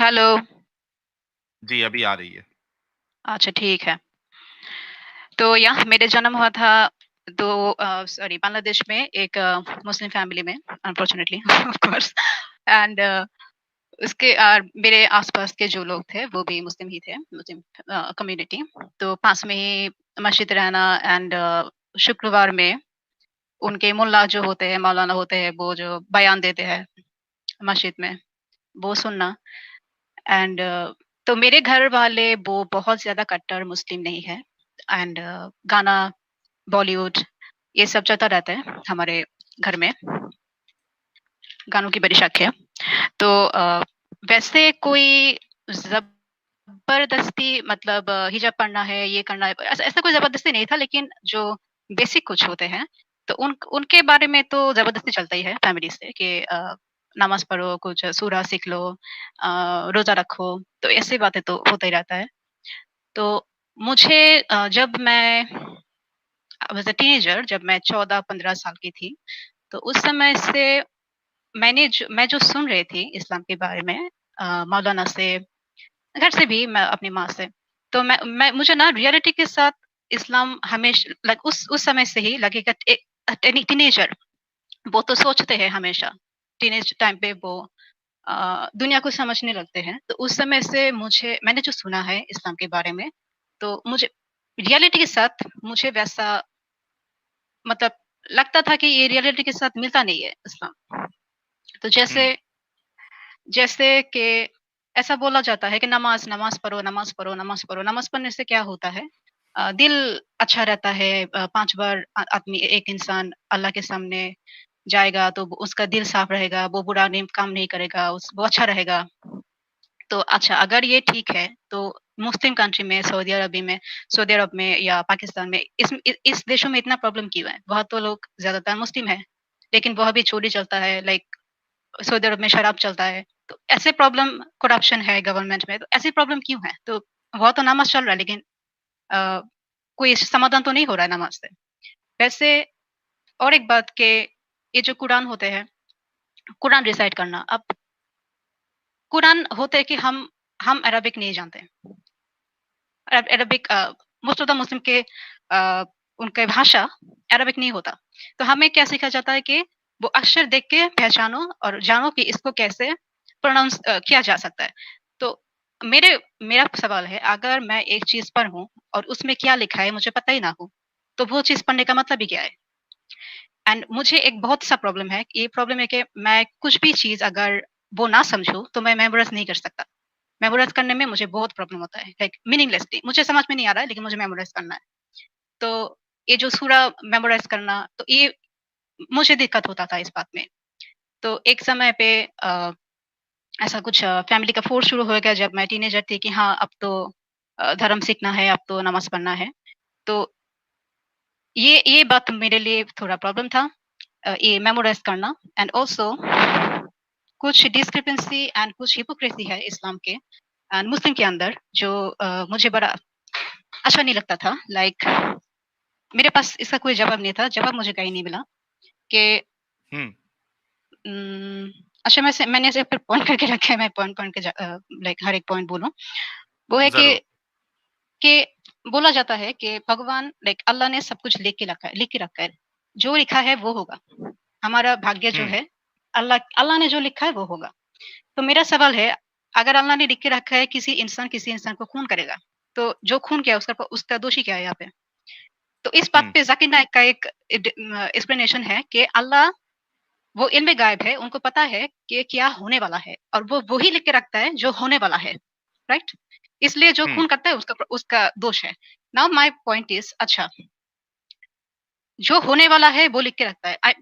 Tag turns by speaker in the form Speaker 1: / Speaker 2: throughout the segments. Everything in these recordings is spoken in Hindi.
Speaker 1: हेलो।
Speaker 2: जी, अभी आ रही है।
Speaker 1: अच्छा ठीक है। तो यहाँ मेरे जन्म हुआ था तो सॉरी बांग्लादेश में एक मुस्लिम फैमिली में अनफॉर्चुनेटली ऑफ कोर्स एंड उसके मेरे आसपास के जो लोग थे वो भी मुस्लिम ही थे, मुस्लिम कम्युनिटी। तो पास में ही मस्जिद रहना एंड शुक्रवार में उनके मुल्ला जो होते हैं, मौलाना होते हैं, वो जो बयान देते हैं मस्जिद में, वो सुनना एंड तो मेरे घर वाले वो बहुत ज्यादा कट्टर मुस्लिम नहीं है एंड गाना बॉलीवुड ये सब चलता रहता है हमारे घर में। गानों की बड़ी शक है। तो वैसे कोई जबरदस्ती मतलब हिजाब पढ़ना है, ये करना है, ऐसा ऐसा कोई जबरदस्ती नहीं था, लेकिन जो बेसिक कुछ होते हैं तो उनके बारे में तो जबरदस्ती चलता ही है फैमिली से कि नमाज पढ़ो, कुछ सूरा सीख लो, रोजा रखो। तो ऐसी बातें तो होता ही रहता है। तो मुझे जब मैं टीनेजर, जब मैं 14-15 साल की थी, तो उस समय से मैं जो सुन रही थी इस्लाम के बारे में मौलाना से, घर से भी, मैं अपनी माँ से, तो मैं मुझे ना रियलिटी के साथ इस्लाम हमेशा उस समय से ही लगेगा। टीनेजर वो तो सोचते हैं हमेशा, टीनेज टाइम पे वो दुनिया को समझने लगते हैं। तो उस समय से मुझे मैंने जो सुना है इस्लाम के बारे में, तो मुझे रियलिटी के साथ मुझे वैसा मतलब लगता था कि ये रियलिटी के साथ मिलता नहीं है इस्लाम। तो जैसे
Speaker 2: हुँ,
Speaker 1: जैसे कि ऐसा बोला जाता है कि नमाज नमाज पढ़ो, नमाज पढ़ो, नमाज पढ़ो। नमाज पढ़ने से क्या होता है? दिल अच्छा रहता है। 5 बार आदमी, एक इंसान अल्लाह के सामने जाएगा तो उसका दिल साफ रहेगा, वो बुरा नहीं काम नहीं करेगा, वो अच्छा रहेगा। तो अच्छा, अगर ये ठीक है तो मुस्लिम कंट्री में, सऊदी अरब में या पाकिस्तान में, इस देशों में इतना प्रॉब्लम क्यों है? वहाँ तो लोग ज़्यादातर मुस्लिम हैं, लेकिन वहाँ भी चोरी चलता है, लाइक सऊदी अरब में शराब चलता है। तो ऐसे प्रॉब्लम, करप्शन है गवर्नमेंट में, तो ऐसी प्रॉब्लम क्यों है? तो वहाँ तो नमाज़ चल रहा है, लेकिन अ, कोई समाधान तो नहीं हो रहा है नमाज़ से। वैसे और एक बात कि ये जो कुरान होते हैं, कुरान रिसाइट करना, अब कुरान होता है कि हम अरबिक नहीं जानते। Arabic most of the Muslim के उनका भाषा अरबिक नहीं होता। तो हमें क्या सीखा जाता है कि वो अक्षर देख के पहचानो और जानो कि इसको कैसे प्रोनाउंस किया जा सकता है। तो मेरे मेरा सवाल है, अगर मैं एक चीज़ पढ़ूँ और उसमें क्या लिखा है मुझे पता ही ना हो, तो वो चीज़ पढ़ने का मतलब ही क्या है? एंड मुझे एक बहुत सा प्रॉब्लम है, ये प्रॉब्लम है कि मैं कुछ भी चीज़ अगर वो ना समझूँ, तो मैं मेमोराइज़ नहीं कर सकता। मेमोराइज़ करने में मुझे बहुत प्रॉब्लम होता है, लाइक मीनिंगलेसली मुझे समझ में नहीं आ रहा है, लेकिन मुझे मेमोराइज़ करना है। तो ये जो सूरा मेमोराइज़ करना, तो ये मुझे दिक्कत होता था इस बात में। तो एक समय पे ऐसा कुछ फैमिली का फ़ोर्स शुरू हो गया जब मैं टीनेजर थी कि हाँ, अब तो धर्म सीखना है, अब तो नमाज़ पढ़ना है। तो ये बात मेरे लिए थोड़ा प्रॉब्लम था, ये मेमोराइज़ करना। एंड आल्सो कुछ डिस्क्रिपेंसी एंड कुछ हिपोक्रेसी है इस्लाम के एंड मुस्लिम के अंदर, जो मुझे बड़ा अच्छा नहीं लगता था। लाइक मेरे पास इसका कोई जवाब नहीं था, जवाब मुझे कहीं नहीं मिला कि
Speaker 2: हुँ,
Speaker 1: अच्छा, मैंने ऐसे फिर पॉइंट करके रखे हैं, मैं पॉइंट-पॉइंट के लाइक हर एक पॉइंट बोलूँ। वो है
Speaker 2: ज़रूर।
Speaker 1: कि बोला जाता है कि भगवान, लाइक अल्लाह ने सब कुछ लिख के रखा है। जो लिखा है वो होगा। हमारा भाग्य जो
Speaker 2: हुँ,
Speaker 1: है, अल्लाह अल्लाह ने जो लिखा है वो होगा। तो मेरा सवाल है, अगर अल्लाह ने लिख के रखा है किसी इंसान को खून करेगा, तो जो खून किया उसका दोषी क्या है यहाँ पे? तो इस बात
Speaker 2: हुँ,
Speaker 1: पे ज़ाकिर नाइक का एक एक्सप्लेनेशन है कि अल्लाह वो इल्म गायब है, उनको पता है कि क्या होने वाला है और वो ही लिख के रखता है जो होने वाला है, राइट? इसलिए जो
Speaker 2: हुँ,
Speaker 1: खून करता है उसका उसका दोष है। नाउ माय पॉइंट इज़, अच्छा, जो होने वाला है वो लिख के रखता है।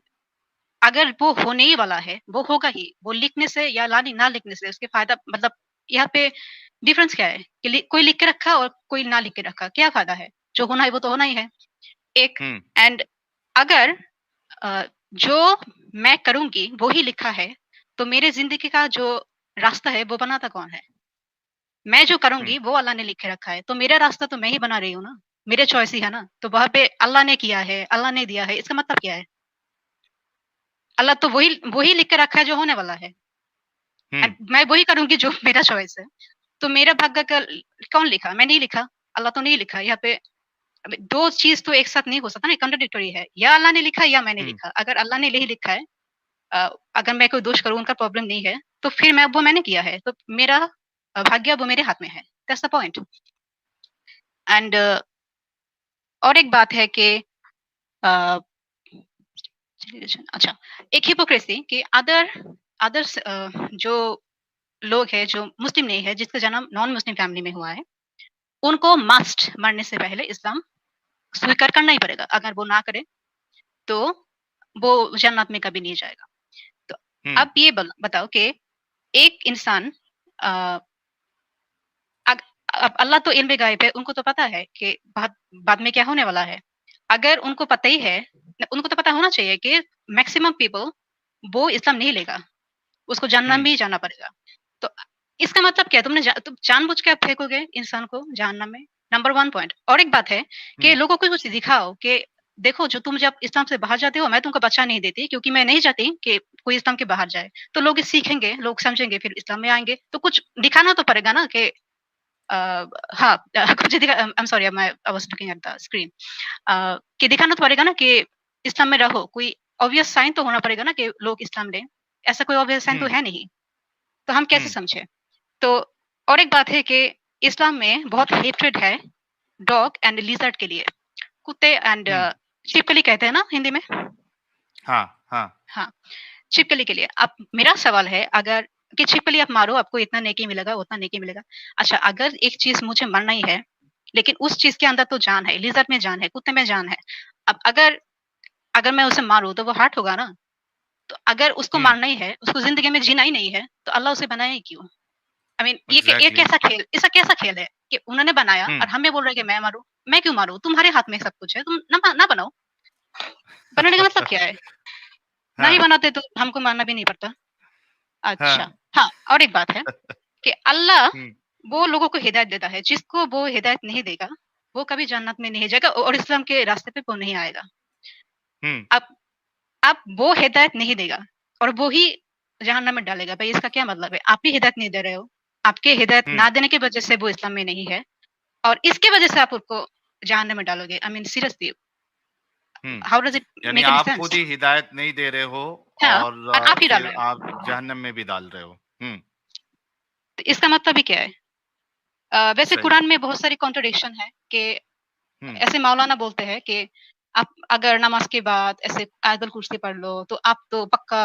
Speaker 1: अगर वो होने ही वाला है, वो होगा ही। वो लिखने से या लानी ना लिखने से उसके फ़ायदा मतलब यहाँ पे डिफरेंस क्या है कि कोई लिख के रखा और कोई ना लिख के रखा, क्या फ़ायदा है? जो होना है वो तो होना ही है। एक
Speaker 2: हुँ,
Speaker 1: एंड अगर जो मैं करूँगी वो ही लिखा है, तो मेरे ज़िंदगी का जो रास्ता है वो बनाता कौन है? मैं जो
Speaker 2: हुँ,
Speaker 1: करूँगी वो अल्लाह ने लिख के रखा है, तो मेरा रास्ता तो मैं ही बना रही हूँ ना, मेरे चॉइस ही है ना। तो वहाँ पे अल्लाह ने किया है, अल्लाह ने दिया है, इसका मतलब क्या है? अल्लाह तो वही वही लिख के रखा है जो होने वाला है।
Speaker 2: हुँ,
Speaker 1: मैं वही करूँगी जो मेरा चॉइस है। तो मेरा भाग्य का कौन लिखा? मैं नहीं लिखा, अल्लाह तो नहीं लिखा। यहाँ पे अब 2 चीज़ तो एक साथ नहीं हो सकता ना, कॉन्ट्राडिक्टरी है। या अल्लाह ने लिखा या मैंने
Speaker 2: हुँ,
Speaker 1: लिखा। अगर अल्लाह ने नहीं लिखा है, अगर मैं कोई दोष करूँ, उनका प्रॉब्लम नहीं है, तो फिर वो मैंने किया है। तो मेरा भाग्य वो मेरे हाथ में है। That's the point. एंड और एक बात है कि अ, अच्छा, एक हिपोक्रेसी कि अदर्स जो लोग हैं, जो मुस्लिम नहीं है, जिसका जन्म नॉन मुस्लिम फैमिली में हुआ है, उनको मस्ट मरने से पहले इस्लाम स्वीकार करना ही पड़ेगा। अगर वो ना करे, तो वो जन्नत में कभी नहीं जाएगा। तो
Speaker 2: हुँ,
Speaker 1: अब ये बताओ कि एक इंसान अ, अग अब अल्लाह तो इल्म गायब है, उनको तो पता है कि बाद बाद में क्या होने वाला है। अगर उनको पता ही है, उनको तो पता होना चाहिए कि मैक्सिमम पीपल वो इस्लाम नहीं लेगा, उसको जहन्नम
Speaker 2: हुँ,
Speaker 1: में ही जाना पड़ेगा। तो इसका मतलब क्या है? तुम जानबूझ के आप फेंकोगे इंसान को जहन्नम में, नंबर 1 पॉइंट। और एक बात है कि
Speaker 2: हुँ,
Speaker 1: लोगों को कुछ दिखाओ कि देखो, जो तुम जब इस्लाम से बाहर जाते हो, मैं तुमको बचा नहीं देती, क्योंकि मैं नहीं चाहती कि कोई इस्लाम के बाहर जाए। तो लोग सीखेंगे, लोग समझेंगे, फिर इस्लाम में आएँगे। तो कुछ दिखाना तो पड़ेगा ना कि हाँ, कुछ दिखा I am sorry, I was looking at the screen. कि दिखाना तो पड़ेगा ना कि इस्लाम में रहो, कोई ऑब्वियस साइन तो होना पड़ेगा ना कि लोग इस्लाम लें। ऐसा कोई ऑब्वियस साइन तो
Speaker 2: हुँ,
Speaker 1: है नहीं, तो हम कैसे
Speaker 2: हुँ,
Speaker 1: समझें? तो और एक बात है कि इस्लाम में बहुत हेट्रेड है डॉग एंड लिज़र्ड के लिए, कुत्ते एंड
Speaker 2: हुँ,
Speaker 1: छिपकली कहते हैं ना हिंदी में?
Speaker 2: हाँ, हाँ,
Speaker 1: हाँ, छिपकली के लिए। अब मेरा सवाल है, अगर कि छिपकली आप मारो, आपको इतना नेकी मिलेगा, उतना नेकी मिलेगा। अच्छा, अगर एक चीज़ मुझे मरना ही है, लेकिन उस चीज़ के अंदर तो जान है, लिज़र्ड में जान है, कुत्ते में जान है। अब अगर अगर मैं उसे मारूँ तो वो हर्ट होगा ना? तो अगर उसको
Speaker 2: हुँ,
Speaker 1: मारना ही है, उसको ज़िंदगी में जीना ही नहीं है, तो अल्लाह उसे बनाया ही क्यों? आई मीन ये
Speaker 2: एग्ज़ैक्टली।
Speaker 1: कैसा खेल, ऐसा कैसा खेल है कि उन्होंने बनाया
Speaker 2: हुँ,
Speaker 1: और हमें बोल रहे हैं कि मैं मारूँ? मैं क्यों मारूँ? तुम्हारे हाथ में सब कुछ है, तुम ना बनाओ। बनाने का मतलब क्या है? नहीं
Speaker 2: हाँ,
Speaker 1: बनाते तो हमको मारना भी नहीं पड़ता।
Speaker 2: हाँ,
Speaker 1: अच्छा, हाँ, और एक बात है कि अल्लाह
Speaker 2: हुँ,
Speaker 1: वो लोगों को हिदायत देता है, जिसको वो हिदायत नहीं देगा, वो कभी जन्नत में नहीं जाएगा और इस्लाम के रास्ते पे वो नहीं आएगा।
Speaker 2: हुँ,
Speaker 1: अब अब वो हिदायत नहीं देगा और वो ही जहन्नम में डालेगा। भई इसका क्या मतलब है? आप ही हिदायत नहीं दे रहे हो। आपके हिदायत
Speaker 2: हुँ,
Speaker 1: ना देने की वजह से वो इस्लाम में नहीं है और इसकी वजह से आप उसको जहन्नम में डालोगे। I mean seriously,
Speaker 2: hmm.
Speaker 1: How does it
Speaker 2: यानी
Speaker 1: मेक एनी
Speaker 2: आप खुद
Speaker 1: सेंस?
Speaker 2: ही हिदायत नहीं दे रहे हो
Speaker 1: हाँ,
Speaker 2: और
Speaker 1: और आप ही डाल
Speaker 2: फिर
Speaker 1: रहे
Speaker 2: आप
Speaker 1: हो।
Speaker 2: जहन्नम में भी डाल रहे हो। हुँ,
Speaker 1: तो इसका मतलब ही क्या है? वैसे
Speaker 2: सही।
Speaker 1: कुरान में बहुत सारी कॉन्ट्रडिक्शन है कि
Speaker 2: हुँ,
Speaker 1: ऐसे मौलाना बोलते हैं कि आप अगर नमाज के बाद ऐसे आयतुल कुर्सी पढ़ लो तो आप तो पक्का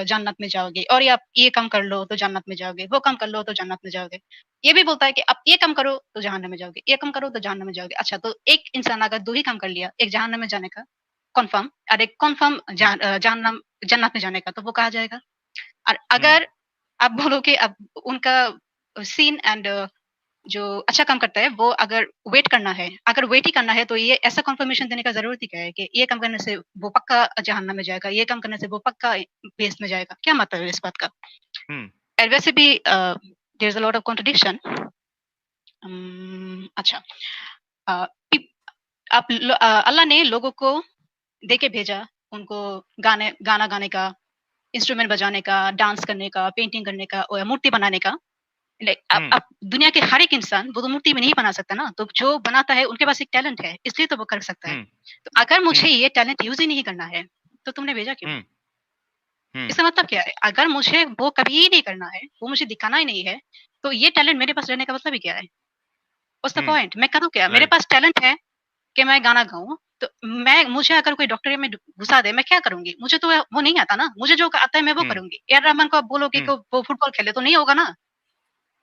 Speaker 1: जन्नत में जाओगे, और ये आप ये काम कर लो तो जन्नत में जाओगे, वो काम कर लो तो जन्नत में जाओगे। ये भी बोलता है कि आप ये काम करो तो जहन्नम में जाओगे, ये काम करो तो जहन्नम में जाओगे। अच्छा, तो एक इंसान अगर 2 ही काम कर लिया, एक जहन्नम में जाने का कन्फर्म और एक कन्फर्म
Speaker 2: हुँ,
Speaker 1: जहन्नम जन्नत में जाने का, तो वो कहाँ जाएगा? और
Speaker 2: हुँ,
Speaker 1: अगर आप बोलो कि अब उनका सीन एंड जो अच्छा काम करता है, वो अगर वेट करना है, अगर वेट ही करना है, तो ये ऐसा कन्फर्मेशन देने का ज़रूरत ही क्या है कि ये काम करने से वो पक्का जहन्नम में जाएगा, ये काम करने से वो पक्का बेहेश्त में जाएगा। क्या मतलब है इस बात का?
Speaker 2: हुँ,
Speaker 1: और वैसे भी there is a lot of contradiction. अच्छा, अ, इप अल्लाह ने लोगों को दे के भेजा, उनको गाना गाने का, इंस्ट्रूमेंट बजाने का, डांस करने का, पेंटिंग करने का और मूर्ति बनाने का। लाइक
Speaker 2: हुँ,
Speaker 1: अब दुनिया के हर एक इंसान वो तो मूर्ति में नहीं बना सकता ना, तो जो बनाता है उनके पास एक टैलेंट है, इसलिए तो वो कर सकता है।
Speaker 2: हुँ,
Speaker 1: तो अगर मुझे
Speaker 2: हुँ,
Speaker 1: ये टैलेंट यूज़ ही नहीं करना है, तो तुमने भेजा क्यों?
Speaker 2: हुँ, हुँ,
Speaker 1: इसका मतलब क्या है? अगर मुझे वो कभी ही नहीं करना है, वो मुझे दिखाना ही नहीं है, तो ये टैलेंट मेरे पास रहने का मतलब ही क्या है? What's the
Speaker 2: hmm,
Speaker 1: point? मैं करूँ क्या? मेरे
Speaker 2: राइट।
Speaker 1: पास टैलेंट है कि मैं गाना गाऊँ, तो मुझे अगर कोई डॉक्टरी में घुसा दे, मैं क्या करूँगी? मुझे तो वो नहीं आता ना, मुझे जो आता है मैं वो
Speaker 2: हुँ,
Speaker 1: करूँगी। ए आर रहमान को आप बोलोगे
Speaker 2: हुँ,
Speaker 1: कि वो फुटबॉल खेले, तो नहीं होगा ना।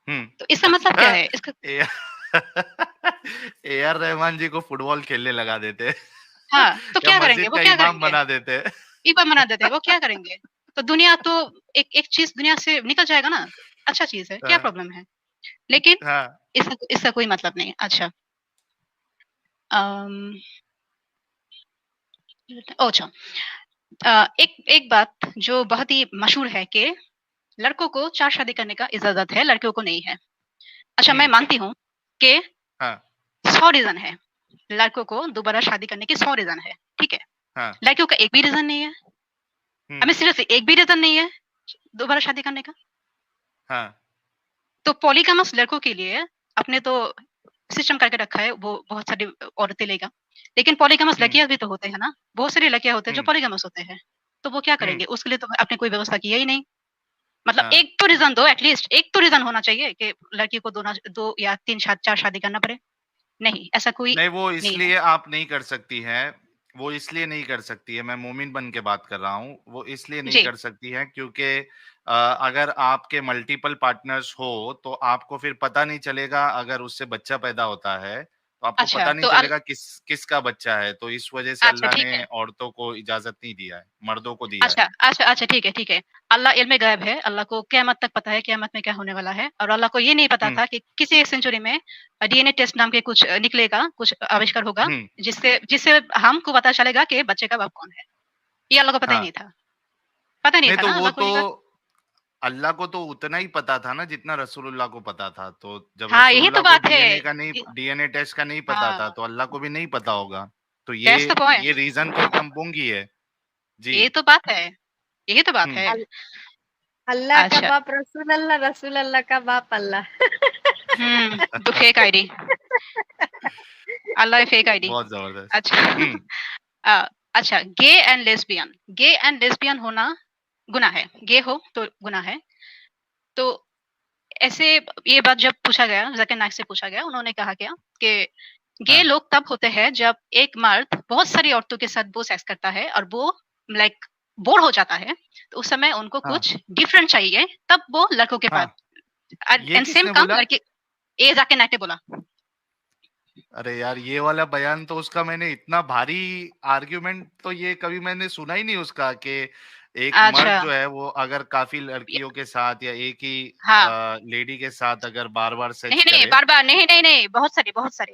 Speaker 2: हुँ।
Speaker 1: तो इसका मतलब क्या है? इसका
Speaker 2: ए ए आर रहमान जी को फुटबॉल खेलने लगा देते
Speaker 1: हाँ, तो
Speaker 2: या
Speaker 1: क्या करेंगे?
Speaker 2: मस्जिद
Speaker 1: वो
Speaker 2: का
Speaker 1: क्या
Speaker 2: इमाम
Speaker 1: करेंगे?
Speaker 2: बना देते।
Speaker 1: ईबा बना देते हैं, वो क्या करेंगे? तो दुनिया तो एक एक चीज़ दुनिया से निकल जाएगा ना, अच्छा चीज़ है, क्या
Speaker 2: हाँ,
Speaker 1: प्रॉब्लम है? लेकिन
Speaker 2: हाँ,
Speaker 1: इसका इसका कोई मतलब नहीं है। अच्छा, अम, ओह अच्छा, एक एक बात जो बहुत ही मशहूर है कि लड़कों को 4 शादी करने का इजाज़त है, लड़कियों को नहीं है। अच्छा, मैं
Speaker 2: हुँ,
Speaker 1: मानती हूँ कि
Speaker 2: हाँ,
Speaker 1: 100 रीज़न है, लड़कों को दोबारा शादी करने के 100 रीज़न है, ठीक है?
Speaker 2: हाँ,
Speaker 1: लड़कियों का एक भी रीज़न नहीं है।
Speaker 2: हुँ,
Speaker 1: आई मीन सीरियसली एक भी रीज़न नहीं है दोबारा शादी करने का।
Speaker 2: हाँ।
Speaker 1: तो पॉलीगैमस लड़कों के लिए आपने तो सिस्टम करके रखा है, वो बहुत सारी औरतें लेगा। लेकिन पॉलीगैमस
Speaker 2: हुँ,
Speaker 1: लड़कियाँ भी तो होते हैं ना, बहुत सारी लड़कियाँ होते हैं जो
Speaker 2: हुँ,
Speaker 1: पॉलीगैमस होते हैं। तो वो क्या
Speaker 2: हुँ,
Speaker 1: करेंगे? उसके लिए तो आपने कोई व्यवस्था किया ही नहीं। मतलब
Speaker 2: हाँ।
Speaker 1: एक तो रीज़न दो, एटलीस्ट एक तो रीज़न होना चाहिए कि लड़की को 2 या 3 4 शादी करना पड़े। नहीं, ऐसा कोई
Speaker 2: नहीं, वो
Speaker 1: नहीं है।
Speaker 2: इसलिए आप नहीं कर सकती हैं, वो इसलिए नहीं कर सकती है, मैं मोमिन बन के बात कर रहा हूँ, वो इसलिए नहीं
Speaker 1: जी।
Speaker 2: कर सकती हैं क्योंकि अगर आपके मल्टीपल पार्टनर्स हो, तो आपको फिर पता नहीं चलेगा अगर उससे बच्चा पैदा होता है, तो आपको
Speaker 1: अच्छा,
Speaker 2: पता नहीं
Speaker 1: तो
Speaker 2: चलेगा किसका बच्चा है, तो इस वजह से
Speaker 1: अच्छा
Speaker 2: अल्लाह
Speaker 1: ठीक
Speaker 2: ने
Speaker 1: है।
Speaker 2: औरतों को इजाज़त नहीं दिया है, मर्दों को दिया है।
Speaker 1: अच्छा, ठीक है, ठीक है। अल्लाह इल्म गैब है, अल्लाह को क़यामत तक पता है क़यामत में क्या होने वाला है और अल्लाह को ये नहीं पता
Speaker 2: हुँ,
Speaker 1: था कि किसी एक सेंचुरी में डीएनए टेस्ट नाम के कुछ निकलेगा, कुछ आविष्कार होगा,
Speaker 2: हुँ,
Speaker 1: जिससे जिससे हमको पता चलेगा कि बच्चे का बाप कौन है। ये अल्लाह को पता ही
Speaker 2: हाँ।
Speaker 1: नहीं था। पता नहीं
Speaker 2: नहीं
Speaker 1: था
Speaker 2: तो
Speaker 1: ना
Speaker 2: वो
Speaker 1: अल्लाह को
Speaker 2: तो
Speaker 1: ये बात?
Speaker 2: अल्लाह को तो उतना ही पता था ना जितना रसूलुल्लाह को पता था। तो जब
Speaker 1: हाँ, यही तो
Speaker 2: रसूलुल्लाह को
Speaker 1: बात है। इ
Speaker 2: डीएनए टेस्ट का नहीं पता था,
Speaker 1: हाँ,
Speaker 2: तो अल्लाह को भी नहीं पता होगा। तो
Speaker 1: दैट्स द
Speaker 2: ये
Speaker 1: पॉइंट।
Speaker 2: रीज़न तो एकदम बोंगी है। जी।
Speaker 1: यही तो बात है। यही तो बात
Speaker 2: हुँ।
Speaker 1: है।
Speaker 3: अल अल्लाह का
Speaker 1: अच्छा।
Speaker 3: बाप रसूल अल्लाह का बाप अल्लाह।
Speaker 1: The fake ID. अल्लाह फेक आईडी।
Speaker 2: बहुत ज़बरदस्त।
Speaker 1: अच्छा।
Speaker 2: हुँ,
Speaker 1: अच्छा, गे एंड लेस्बियन होना गुनाह है। गे हो तो गुनाह है। तो ऐसे ये बात जब पूछा गया, ज़ाकिर नाइक से पूछा गया, उन्होंने कहा क्या कि गे
Speaker 2: हाँ,
Speaker 1: लोग तब होते हैं जब एक मर्द बहुत सारी औरतों के साथ वो सेक्स करता है और वो लाइक बोर हो जाता है, तो उस समय उनको
Speaker 2: हाँ,
Speaker 1: कुछ डिफरेंट चाहिए, तब वो लड़कों के पास
Speaker 2: हाँ। ये
Speaker 1: एंड सेम
Speaker 2: किसने
Speaker 1: काम
Speaker 2: बोला?
Speaker 1: लड़के। ये ज़ाकिर नाइक ने बोला।
Speaker 2: अरे यार, ये वाला बयान तो उसका मैंने इतना भारी आर्गुमेंट तो ये कभी मैंने सुना ही नहीं उसका कि एक
Speaker 1: अच्छा,
Speaker 2: मर्द जो है वो अगर काफ़ी
Speaker 1: य
Speaker 2: लड़कियों के साथ या एक ही
Speaker 1: हाँ।
Speaker 2: लेडी के साथ अगर बार-बार
Speaker 1: नहीं,
Speaker 2: सेक्स
Speaker 1: नहीं,
Speaker 2: करे।
Speaker 1: बार-बार नहीं,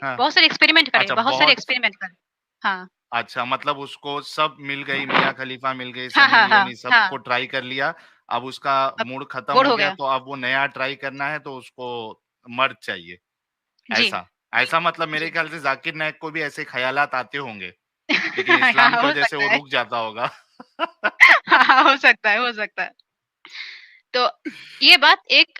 Speaker 2: हाँ,
Speaker 1: बहुत सारे एक्सपेरिमेंट करे,
Speaker 2: अच्छा
Speaker 1: बहुत सारे
Speaker 2: बहुत
Speaker 1: एक्सपेरिमेंट करे। हाँ।
Speaker 2: अच्छा मतलब उसको सब मिल गई, मिया खलीफा मिल गई,
Speaker 1: हाँ,
Speaker 2: सनी
Speaker 1: हाँ, हाँ,
Speaker 2: लियोनी सबको
Speaker 1: हाँ,
Speaker 2: ट्राई कर लिया। अब उसका
Speaker 1: अब
Speaker 2: मूड खत्म
Speaker 1: बोर
Speaker 2: हो
Speaker 1: हो
Speaker 2: गया
Speaker 1: गया।
Speaker 2: तो अब वो नया ट्राई करना है तो उसको मर्द चाहिए,
Speaker 1: जी,
Speaker 2: ऐसा।
Speaker 1: जी,
Speaker 2: ऐसा मतलब मेरे
Speaker 1: जी।
Speaker 2: ख्याल से ज़ाकिर नाइक को भी ऐसे ख़यालात आते होंगे, लेकिन
Speaker 1: हाँ,
Speaker 2: इस्लाम की
Speaker 1: हो
Speaker 2: वज़ह से वो
Speaker 1: सकता है।
Speaker 2: रुक जाता होगा।
Speaker 1: हाँ, हो सकता है, हो सकता है। तो ये बात एक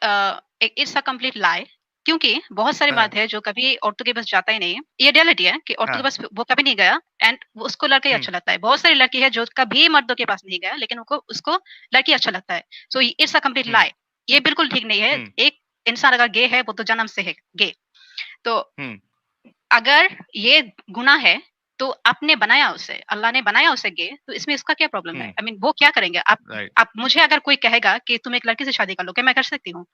Speaker 1: इट्स अ कंप्लीट लाई, क्योंकि बहुत सारे
Speaker 2: हाँ,
Speaker 1: मर्द हैं जो कभी औरतों के पास जाता ही नहीं है। ये रियलिटी है कि औरतों के
Speaker 2: हाँ,
Speaker 1: पास वो कभी नहीं गया एंड उसको लड़का ही
Speaker 2: हुँ,
Speaker 1: अच्छा लगता है। बहुत सारी लड़की है जो कभी मर्दों के पास नहीं गया लेकिन उनको उसको लड़की अच्छा लगता है। सो इट्स अ कंप्लीट
Speaker 2: हुँ,
Speaker 1: लाई। ये बिल्कुल ठीक नहीं है।
Speaker 2: हुँ,
Speaker 1: एक इंसान अगर गे है वो तो जन्म से है गे। तो
Speaker 2: हुँ,
Speaker 1: अगर ये गुनाह है, तो आपने बनाया उसे, अल्लाह ने बनाया उसे गे, तो इसमें इसका क्या प्रॉब्लम है?
Speaker 2: हुँ,
Speaker 1: आई मीन वो क्या करेंगे?
Speaker 2: राइट,
Speaker 1: आप मुझे अगर कोई कहेगा कि तुम एक लड़की से शादी कर लो, क्या मैं कर सकती हूँ?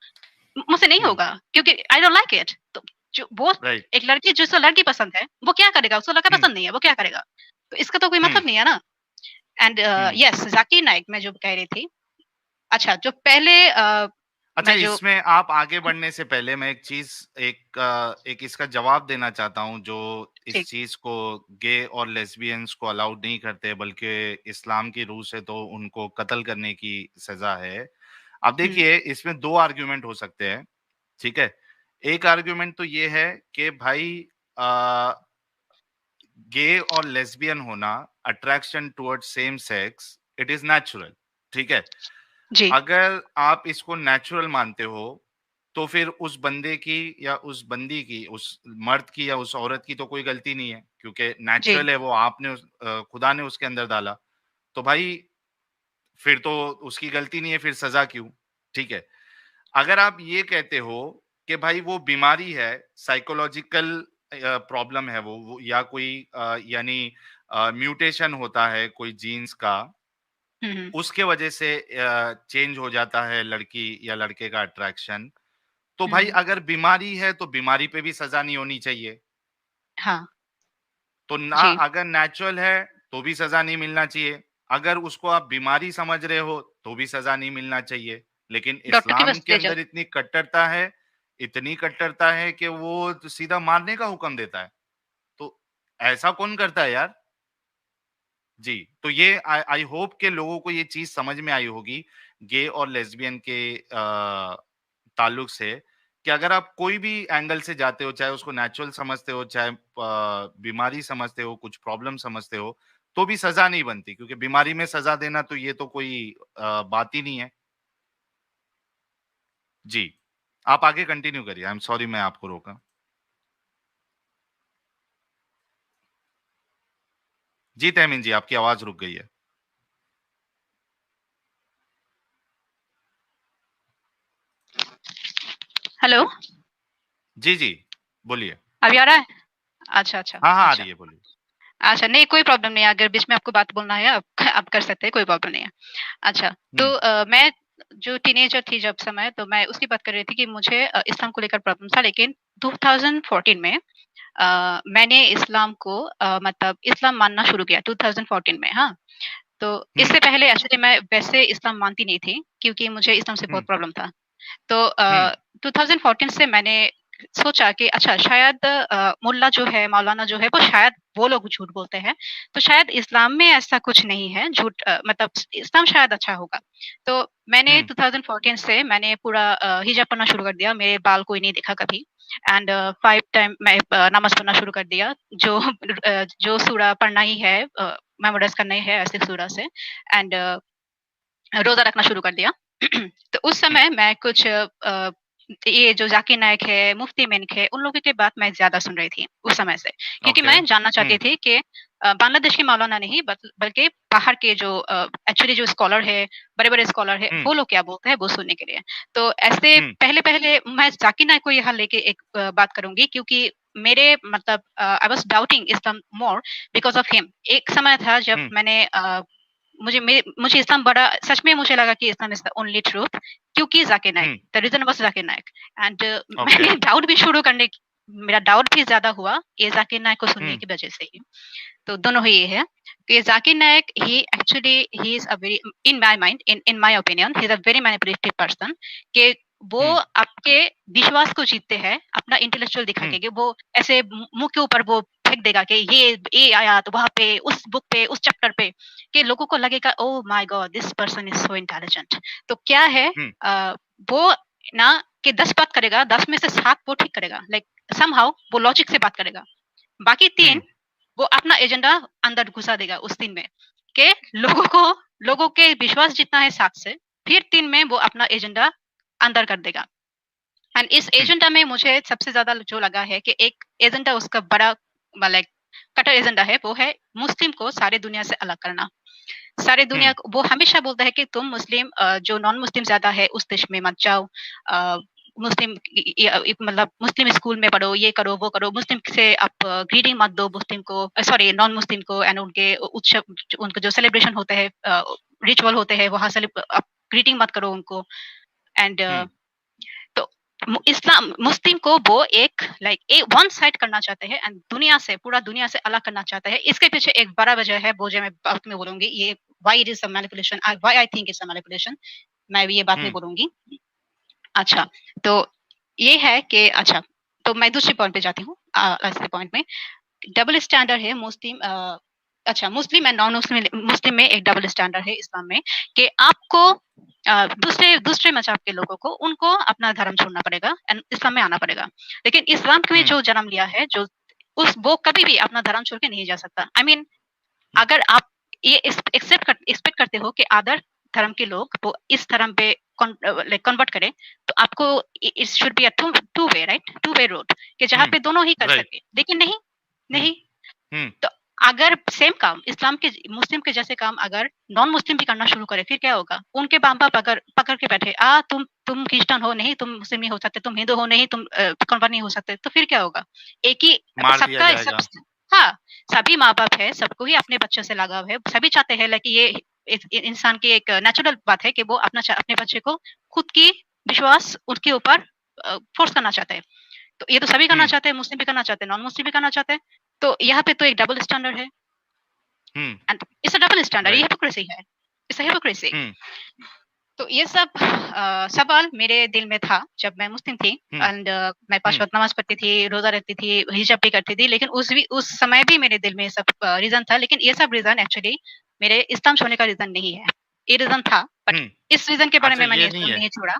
Speaker 1: मुझसे नहीं
Speaker 2: हुँ,
Speaker 1: होगा क्योंकि आई डोंट लाइक इट। तो जो वो
Speaker 2: राइट,
Speaker 1: एक लड़की जिसको लड़की पसंद है, वो क्या करेगा? उसको लड़का
Speaker 2: हुँ,
Speaker 1: पसंद नहीं है, वो क्या करेगा? तो इसका तो कोई
Speaker 2: हुँ,
Speaker 1: मतलब नहीं है ना। And
Speaker 2: hmm.
Speaker 1: Yes Zakir Naik मैं जो कह रही थी। अच्छा जो पहले
Speaker 2: अच्छा,
Speaker 1: मैं जो
Speaker 2: इसमें आप आगे बढ़ने से पहले मैं एक इसका जवाब देना चाहता हूँ, जो इस
Speaker 1: ठीक।
Speaker 2: चीज़ को गे और लेस्बियंस को अलाउड नहीं करते, बल्कि इस्लाम की रूह से तो उनको कत्ल करने की सज़ा है। अब
Speaker 1: हुँ,
Speaker 2: देखिए, इसमें 2 आर्गुमेंट हो सकते हैं, ठीक है? एक आर्गुमेंट तो ये है कि भाई अ, गे और लेस्बियन होना, attraction towards same sex, it is natural, ठीक है?
Speaker 1: जी,
Speaker 2: अगर आप इसको नेचुरल मानते हो, तो फिर उस बंदे की या उस बंदी की, उस मर्द की या उस औरत की तो कोई गलती नहीं है, क्योंकि
Speaker 1: जी।
Speaker 2: नेचुरल है वो खुदा ने उसके अंदर डाला। तो भाई फिर तो उसकी गलती नहीं है, फिर सज़ा क्यों? ठीक है। अगर आप ये कहते हो कि भाई वो बीमारी है, साइकोलॉजिकल प्रॉब्लम है वो या कोई यानी म्यूटेशन होता है कोई जीन्स का,
Speaker 1: हुँ, हुँ,
Speaker 2: उसके वजह से चेंज हो जाता है लड़की या लड़के का अट्रैक्शन। तो भाई
Speaker 1: हुँ।
Speaker 2: अगर बीमारी है तो बीमारी पे भी सज़ा नहीं होनी चाहिए।
Speaker 1: हाँ,
Speaker 2: तो ना
Speaker 1: जी।
Speaker 2: अगर नेचुरल है तो भी सज़ा नहीं मिलना चाहिए। अगर उसको आप बीमारी समझ रहे हो तो भी सज़ा नहीं मिलना चाहिए। लेकिन
Speaker 1: डॉक्टर के
Speaker 2: इस्लाम
Speaker 1: पास
Speaker 2: के
Speaker 1: ले जाओ।
Speaker 2: अंदर इतनी कट्टरता है कि वो तो सीधा मारने का हुक्म देता है। तो ऐसा कौन करता है यार? जी, तो ये आई आई होप के लोगों को ये चीज़ समझ में आई होगी, गे और लेस्बियन के ताल्लुक से, कि अगर आप कोई भी एंगल से जाते हो, चाहे उसको नेचुरल समझते हो, चाहे बीमारी समझते हो, कुछ प्रॉब्लम समझते हो, तो भी सज़ा नहीं बनती, क्योंकि बीमारी में सज़ा देना तो ये तो कोई बात ही नहीं है। जी, आप आगे कंटिन्यू करिए। आई एम सॉरी मैं आपको रोका। जी, तहमीन जी, आपकी आवाज़ रुक गई है।
Speaker 1: हेलो?
Speaker 2: जी, जी, बोलिए।
Speaker 1: अभी आ रहा है? अच्छा, अच्छा,
Speaker 2: हाँ, हाँ, आ
Speaker 1: अच्छा।
Speaker 2: रही है, बोलिए।
Speaker 1: अच्छा, नहीं कोई प्रॉब्लम नहीं है, अगर बीच में आपको बात बोलना है आप कर सकते हैं, कोई प्रॉब्लम नहीं है। अच्छा, तो
Speaker 2: हुँ,
Speaker 1: मैं जो टीनेजर थी जब समय, तो मैं उसकी बात कर रही थी कि मुझे इस्लाम को लेकर प्रॉब्लम था, लेकिन 2014 में मैंने इस्लाम को मतलब इस्लाम मानना शुरू किया 2014 में, हाँ। तो
Speaker 2: हुँ,
Speaker 1: इससे पहले एक्चुअली मैं वैसे इस्लाम मानती नहीं थी, क्योंकि मुझे इस्लाम से
Speaker 2: हुँ,
Speaker 1: बहुत प्रॉब्लम था। तो
Speaker 2: हुँ,
Speaker 1: 2014 से मैंने सोचा कि अच्छा शायद मुल्ला जो है, मौलाना जो है, वो शायद वो लोग झूठ बोलते हैं, तो शायद इस्लाम में ऐसा कुछ नहीं है, झूठ मतलब इस्लाम शायद अच्छा होगा। तो मैंने
Speaker 2: हुँ,
Speaker 1: 2014 से मैंने पूरा हिजाब पढ़ना शुरू कर दिया, मेरे बाल कोई नहीं देखा कभी एंड 5 टाइम मैं नमाज़ पढ़ना शुरू कर दिया, जो जो सूरा पढ़ना ही है मेमोराइज़ करना ही है ऐसे सूरा से एंड रोज़ा रखना शुरू कर दिया। तो उस
Speaker 2: हुँ,
Speaker 1: समय मैं कुछ ये जो ज़ाकिर नायक है, मुफ्ती मेनक है, उन लोगों की बात मैं ज़्यादा सुन रही थी उस समय से। क्योंकि
Speaker 2: ओके।
Speaker 1: मैं जानना चाहती
Speaker 2: हुँ,
Speaker 1: थी कि बांग्लादेश के मौलाना नहीं बल्कि बाहर के जो एक्चुअली जो स्कॉलर है, बड़े-बड़े स्कॉलर है,
Speaker 2: हुँ,
Speaker 1: वो लोग क्या बोलते हैं, वो सुनने के लिए। तो ऐसे
Speaker 2: हुँ,
Speaker 1: पहले-पहले मैं ज़ाकिर नायक को यहाँ लेके एक बात करूँगी, क्योंकि मेरे मतलब I was doubting Islam more because of him. एक समय था जब
Speaker 2: हुँ,
Speaker 1: मैंने मुझे इस्लाम बड़ा सच में मुझे लगा कि Islam is the only truth, क्योंकि Zakir Naik,
Speaker 2: hmm,
Speaker 1: the reason was Zakir Naik and
Speaker 2: okay.
Speaker 1: मैंने डाउट भी शुरू करने मेरा डाउट भी ज़्यादा हुआ ये ज़ाकिर नायक को सुनने
Speaker 2: हुँ,
Speaker 1: की वज़ह से ही। तो दोनों ही ये है कि Zakir Naik he is a very in my mind in my opinion he is a very manipulative person कि वो
Speaker 2: हुँ,
Speaker 1: आपके विश्वास को जीतते हैं, अपना इंटेलेक्चुअल दिखा
Speaker 2: हुँ,
Speaker 1: के कि वो ऐसे मुँह के ऊपर वो फेंक देगा कि ये आयत वहाँ पे, उस बुक पे, उस चैप्टर पे, कि लोगों को लगेगा oh my God this person is so intelligent. तो क्या है
Speaker 2: हुँ,
Speaker 1: वो ना कि 10 बात करेगा, 10 में से 7 वो ठीक करेगा, लाइक समहाउ वो लॉजिक से बात करेगा। बाकी 3
Speaker 2: हुँ,
Speaker 1: वो अपना एजेंडा अंदर घुसा देगा उस 3 में, कि लोगों के विश्वास जितना है 7 से, फिर 3 में वो अपना एजेंडा अंदर कर देगा। एंड इस
Speaker 2: हुँ,
Speaker 1: एजेंडा में मुझे सबसे ज़्यादा जो लगा है कि एक एजेंडा उसका बड़ा लाइक कटर एजेंडा है, वो है मुस्लिम को सारी दुनिया से अलग करना। सारी
Speaker 2: हुँ,
Speaker 1: दुनिया को वो हमेशा बोलता है कि तुम मुस्लिम जो नॉन मुस्लिम ज़्यादा है उस देश में मत जाओ। अ, मुस्लिम मतलब मुस्लिम स्कूल में पढ़ो, ये करो, वो करो। मुस्लिम से आप ग्रीटिंग मत दो मुस्लिम को सॉरी नॉन मुस्लिम को एंड उनके उत्सव उनके जो सेलिब्रेशन होते हैं रिचुअल होते हैं वहाँ आप ग्रीटिंग मत करो उनको एंड
Speaker 2: हुँ,
Speaker 1: तो इस्लाम मुस्लिम को वो एक लाइक वन साइड करना चाहते हैं एंड दुनिया से पूरा दुनिया से अलग करना चाहते हैं। इसके पीछे एक बड़ा वजह है, वो जो मैं बाद में बोलूँगी ये why it is a manipulation why I think it's a manipulation मैं ये बाद में
Speaker 2: हुँ,
Speaker 1: बोलूँगी। अच्छा, तो ये है कि अच्छा, तो मैं दूसरे पॉइंट पे जाती हूँ ऐसे पॉइंट में डबल स्टैंडर्ड है मुस्लिम अच्छा मुस्लिम एंड नॉन मुस्लिम मुस्लिम में एक डबल स्टैंडर्ड है इस्लाम में कि आपको दूसरे दूसरे मज़हब के लोगों को उनको अपना धर्म छोड़ना पड़ेगा एंड इस्लाम में आना पड़ेगा। लेकिन इस्लाम में
Speaker 2: हुँ,
Speaker 1: जो जन्म लिया है जो उस वो कभी भी अपना धर्म छोड़ के नहीं जा सकता। आई मीन
Speaker 2: हुँ,
Speaker 1: अगर आप ये एक्सपेक्ट करते हो कि अदर धर्म के लोग वो इस धर्म पे लाइक कन्वर्ट करें, तो आपको it should be a two way right? Two way road कि जहाँ
Speaker 2: हुँ,
Speaker 1: पे दोनों ही कर
Speaker 2: राइट।
Speaker 1: सके। लेकिन नहीं,
Speaker 2: हुँ,
Speaker 1: नहीं
Speaker 2: हुँ,
Speaker 1: तो अगर सेम काम इस्लाम के मुस्लिम के जैसे काम अगर नॉन मुस्लिम भी करना शुरू करे फिर क्या होगा? उनके माँ-बाप अगर पकड़ के बैठे, तुम क्रिस्चियन हो, नहीं तुम मुस्लिम नहीं हो सकते, तुम हिंदू हो, नहीं तुम कन्वर्ट नहीं हो सकते, तो फिर क्या होगा? एक ही
Speaker 2: मार दिया
Speaker 1: सबका सब
Speaker 2: जाएगा।
Speaker 1: हाँ, सभी माँ-बाप है, सबको ही अपने बच्चों से लगाव है, सभी चाहते हैं लाइक ये इंसान की एक नेचुरल बात है कि वो अपने बच्चे को खुद की विश्वास उसके ऊपर फोर्स करना चाहते हैं। तो ये तो सभी करना
Speaker 2: हुँ,
Speaker 1: चाहते हैं, मुस्लिम भी करना चाहते हैं, नॉन मुस्लिम भी करना चाहते हैं। तो यहाँ पे तो एक डबल स्टैंडर्ड है
Speaker 2: hmm,
Speaker 1: and it's a double standard ये
Speaker 2: राइट।
Speaker 1: हिपोक्रेसी है। It's a hypocrisy.
Speaker 2: हुँ,
Speaker 1: तो ये सब सवाल मेरे दिल में था जब मैं मुस्लिम थी
Speaker 2: हुँ,
Speaker 1: एंड मैं 5
Speaker 2: हुँ,
Speaker 1: वक़्त नमाज़ पढ़ती थी, रोज़ा रखती थी, हिजाब भी करती थी। लेकिन उस समय भी मेरे दिल में ये सब रीज़न था लेकिन ये सब रीज़न एक्चुअली मेरे इस्लाम छोड़ने का रीज़न नहीं है। ये रीज़न था बट
Speaker 2: हुँ।
Speaker 1: इस रीज़न के बारे
Speaker 2: अच्छा
Speaker 1: में मैंने
Speaker 2: ये नहीं
Speaker 1: इस्लाम
Speaker 2: है।
Speaker 1: नहीं छोड़ा।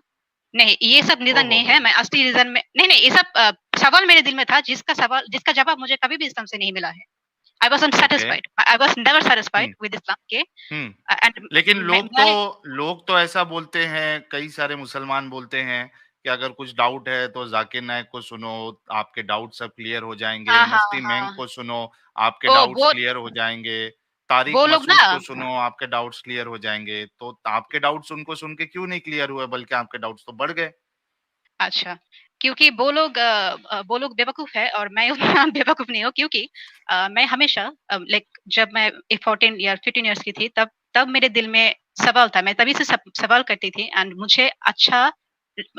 Speaker 1: नहीं, ये सब रीज़न
Speaker 2: ओह
Speaker 1: नहीं
Speaker 2: हो,
Speaker 1: है। मैं
Speaker 2: हो!
Speaker 1: असली रीज़न में नहीं, ये सब सवाल मेरे दिल में था जिसका जवाब मुझे कभी भी इस्लाम से नहीं मिला है। I wasn't
Speaker 2: okay.
Speaker 1: Satisfied. I was never
Speaker 2: hmm,
Speaker 1: satisfied with इस्लाम के
Speaker 2: हुँ।
Speaker 1: एंड
Speaker 2: लेकिन
Speaker 1: मैं
Speaker 2: लोग तो ऐसा बोलते हैं, कई सारे मुसलमान बोलते हैं कि अगर कुछ डाउट है तो ज़ाकिर नायक को सुनो, आपके डाउट सब क्लियर हो जाएँगे,
Speaker 1: हाँ, हाँ,
Speaker 2: मुफ्ती मेंग
Speaker 1: हाँ।
Speaker 2: को सुनो, आपके
Speaker 1: ओ
Speaker 2: डाउट्स
Speaker 1: वो
Speaker 2: क्लियर हो जाएँगे, तारिक
Speaker 1: वो लोग ना
Speaker 2: मसूद को सुनो, आपके डाउट्स क्लियर हो जाएँगे। तो आपके डाउट्स उनको सुन के क्यों नहीं क्लियर हुए, बल्कि आपके डाउट्स तो बढ़ गए?
Speaker 1: अच्छा, क्योंकि वो लोग बेवकूफ़ है और मैं उतना बेवकूफ़ नहीं हूँ क्योंकि मैं हमेशा लाइक जब मैं 14 या 15 इयर्स की थी तब मेरे दिल में सवाल था। मैं तभी से सवाल करती थी एंड मुझे अच्छा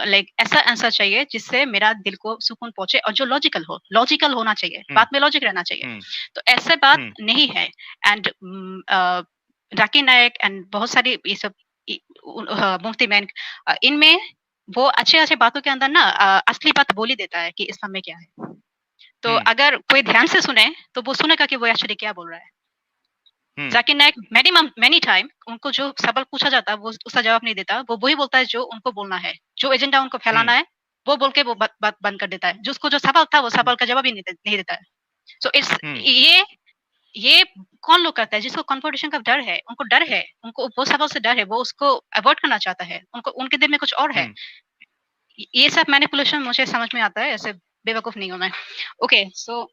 Speaker 1: लाइक ऐसा आंसर चाहिए जिससे मेरा दिल को सुकून पहुँचे और जो लॉजिकल होना चाहिए,
Speaker 2: हुँ,
Speaker 1: बात में लॉजिक रहना चाहिए।
Speaker 2: हुँ,
Speaker 1: तो ऐसे बात
Speaker 2: हुँ,
Speaker 1: नहीं है एंड जाकिर नायक एंड बहुत सारी ये सब मुफ्ती मेंग इनमें वो अच्छे-अच्छे बातों के अंदर ना असली बात बोल ही देता है कि इस्लाम में क्या है। तो
Speaker 2: हुँ,
Speaker 1: अगर कोई ध्यान से सुने, तो वो सुनेगा कि वो एक्चुअली क्या बोल रहा है।
Speaker 2: हुँ,
Speaker 1: ज़ाकिर नाइक मैनी टाइम उनको जो सवाल पूछा जाता है, वो उसका जवाब नहीं देता। वो वही बोलता है जो उनको बोलना है। जो एजेंडा उनको
Speaker 2: हुँ,
Speaker 1: फैलाना है, वो बोल के वो बात बंद कर देता है। जो उसको जो सवाल था, वो
Speaker 2: हुँ,
Speaker 1: सवाल का जवाब ही नहीं देता है। सो इट्स
Speaker 2: हुँ,
Speaker 1: ये कौन लोग करता है जिसको कॉन्फिटिशन का डर है, उनको डर है, उनको वो सवाल से डर है, वो उसको अवॉइड करना चाहता है। उनको उनके दिल में कुछ और है।
Speaker 2: हुँ,
Speaker 1: ये सब मैनिपुलेशन मुझे समझ में आता है, ऐसे बेवकूफ़ नहीं हूँ मैं। ओके, सो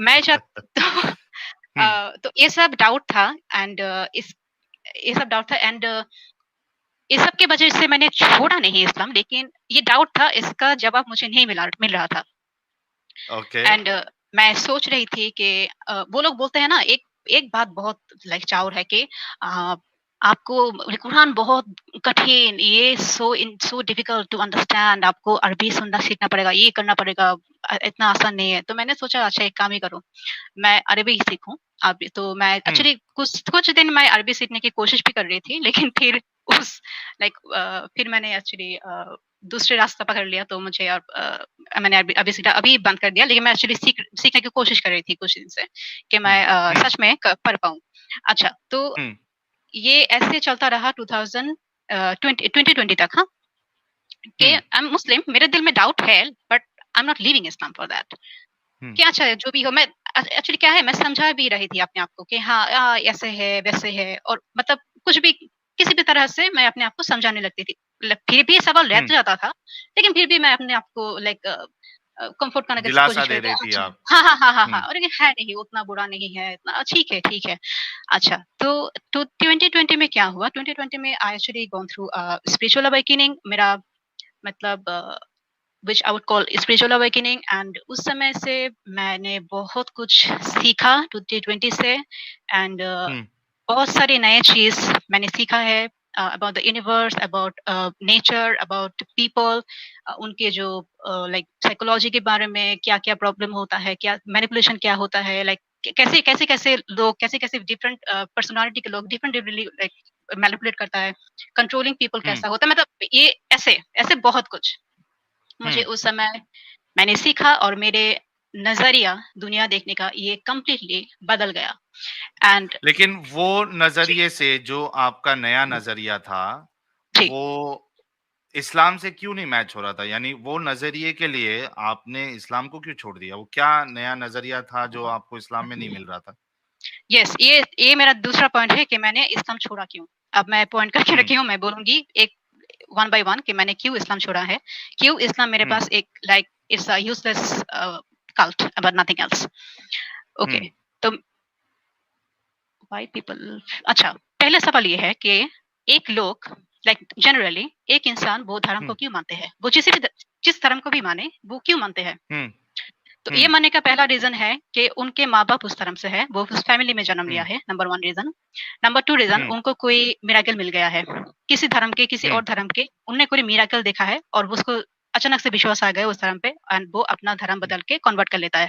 Speaker 1: मैं जब तो
Speaker 2: हुँ,
Speaker 1: तो ये सब डाउट था एंड इस ये सब डाउट था एंड इस सब की वजह से मैंने छोड़ा नहीं इस्लाम, लेकिन ये डाउट था, इसका जवाब मुझे नहीं मिल रहा था।
Speaker 2: ओके,
Speaker 1: एंड मैं सोच रही थी कि वो लोग बोलते हैं ना एक एक बात बहुत लाइक चाउर है कि अ, आपको कुरान बहुत कठिन ये सो डिफिकल्ट टू अंडरस्टैंड आपको अरबी सुनना सीखना पड़ेगा, ये करना पड़ेगा इतना आसान नहीं है। तो मैंने सोचा अच्छा एक काम ही करूँ, मैं अरबी ही सीखूँ। अब तो मैं
Speaker 2: हुँ,
Speaker 1: एक्चुअली कुछ कुछ दिन मैं अरबी सीखने की कोशिश भी कर रही थी, लेकिन फिर उस फिर मैंने एक्चुअली दूसरे रास्ता पकड़ लिया तो मुझे अब मैंने अभी सीधा अभी बंद कर दिया, लेकिन मैं एक्चुअली सीखने की कोशिश कर रही थी कुछ दिन से कि
Speaker 2: हुँ,
Speaker 1: मैं
Speaker 2: हुँ,
Speaker 1: सच में पढ़ पाऊँ। अच्छा, तो
Speaker 2: हुँ,
Speaker 1: ये ऐसे चलता रहा 2020 तक हाँ, कि
Speaker 2: हुँ,
Speaker 1: आई एम मुस्लिम मेरे दिल में डाउट है but I am not living Islam for that.
Speaker 2: Hmm,
Speaker 1: क्या चाहे जो भी हो मैं एक्चुअली क्या है मैं समझा भी रही थी अपने आप को कि हाँ ऐसे है वैसे है और मतलब कुछ भी किसी भी तरह से मैं अपने आप को समझाने लगती थी। फिर भी सवाल रह
Speaker 2: हुँ,
Speaker 1: जाता था, लेकिन फिर भी मैं अपने आप को लाइक कंफर्ट करने की
Speaker 2: दिलासा
Speaker 1: कोशिश
Speaker 2: दे
Speaker 1: करती
Speaker 2: रही
Speaker 1: थी।
Speaker 2: थी
Speaker 1: अच्छा,
Speaker 2: आप।
Speaker 1: हाँ, हाँ, हाँ, हाँ, हाँ,
Speaker 2: हुँ,
Speaker 1: और ये है नहीं उतना बुरा नहीं है, इतना ठीक है, ठीक है। अच्छा, तो 2020 में क्या हुआ? 2020 में I actually gone through spiritual awakening मेरा मतलब which I would call spiritual awakening and उस समय से मैंने बहुत कुछ सीखा 2020 से एंड
Speaker 2: हुँ,
Speaker 1: बहुत सारी नए चीज़ मैंने सीखा है about the universe, about nature, about people उनके जो लाइक साइकोलॉजी के बारे में क्या-क्या प्रॉब्लम होता है, क्या मैनिपुलेशन क्या होता है, लाइक कैसे-कैसे लोग कैसे-कैसे डिफरेंट पर्सनैलिटी के लोग डिफरेंट डिफरेंटली लाइक मैनिपुलेट करता है, कंट्रोलिंग पीपल
Speaker 2: हुँ,
Speaker 1: कैसा होता है, मतलब ये ऐसे ऐसे बहुत कुछ। मुझे
Speaker 2: हुँ।
Speaker 1: उस समय मैंने सीखा और मेरे नज़रिया दुनिया देखने का ये कंप्लीटली बदल गया एंड
Speaker 2: लेकिन वो
Speaker 1: जी,
Speaker 2: नज़रिए से जो आपका नया नज़रिया था,
Speaker 1: जी।
Speaker 2: वो इस्लाम से क्यों नहीं मैच हो रहा था? यानी वो नज़रिए के लिए आपने इस्लाम को क्यों छोड़ दिया? वो क्या नया नज़रिया था जो आपको इस्लाम में नहीं मिल रहा था?
Speaker 1: यस, ये मेरा दूसरा पॉइंट है कि मैंने इस्लाम छोड़ा क्यों? अब मैं पॉइंट करके
Speaker 2: हुँ,
Speaker 1: रखी हूँ, मैं बोलूँगी एक वन बाय वन कि मैंने क्यों इस्लाम छोड़ा है। क्यों इस्लाम मेरे
Speaker 2: हुँ,
Speaker 1: पास एक like it's a useless cult but nothing else.
Speaker 2: Hmm,
Speaker 1: okay, तो व्हाई पीपल अच्छा, पहला सवाल ये है कि एक लोग लाइक जनरली एक इंसान वो धर्म
Speaker 2: हुँ,
Speaker 1: को क्यों मानते हैं? वो जिस धर्म को भी माने, वो क्यों मानते हैं?
Speaker 2: हुँ,
Speaker 1: तो ये
Speaker 2: हुँ,
Speaker 1: मानने का पहला रीज़न है कि उनके माँ-बाप उस धर्म से है, वो उस फैमिली में जन्म लिया
Speaker 2: हुँ,
Speaker 1: है, नंबर 1 रीज़न। नंबर 2 रीज़न
Speaker 2: हुँ,
Speaker 1: उनको कोई मिरेकल मिल गया है। किसी धर्म के, किसी
Speaker 2: हुँ।
Speaker 1: और धर्म के, उन्होंने कोई मिरेकल देखा है और उसको अचानक से विश्वास आ गया उस धर्म पे एंड वो अपना धर्म बदल के कन्वर्ट कर लेता है।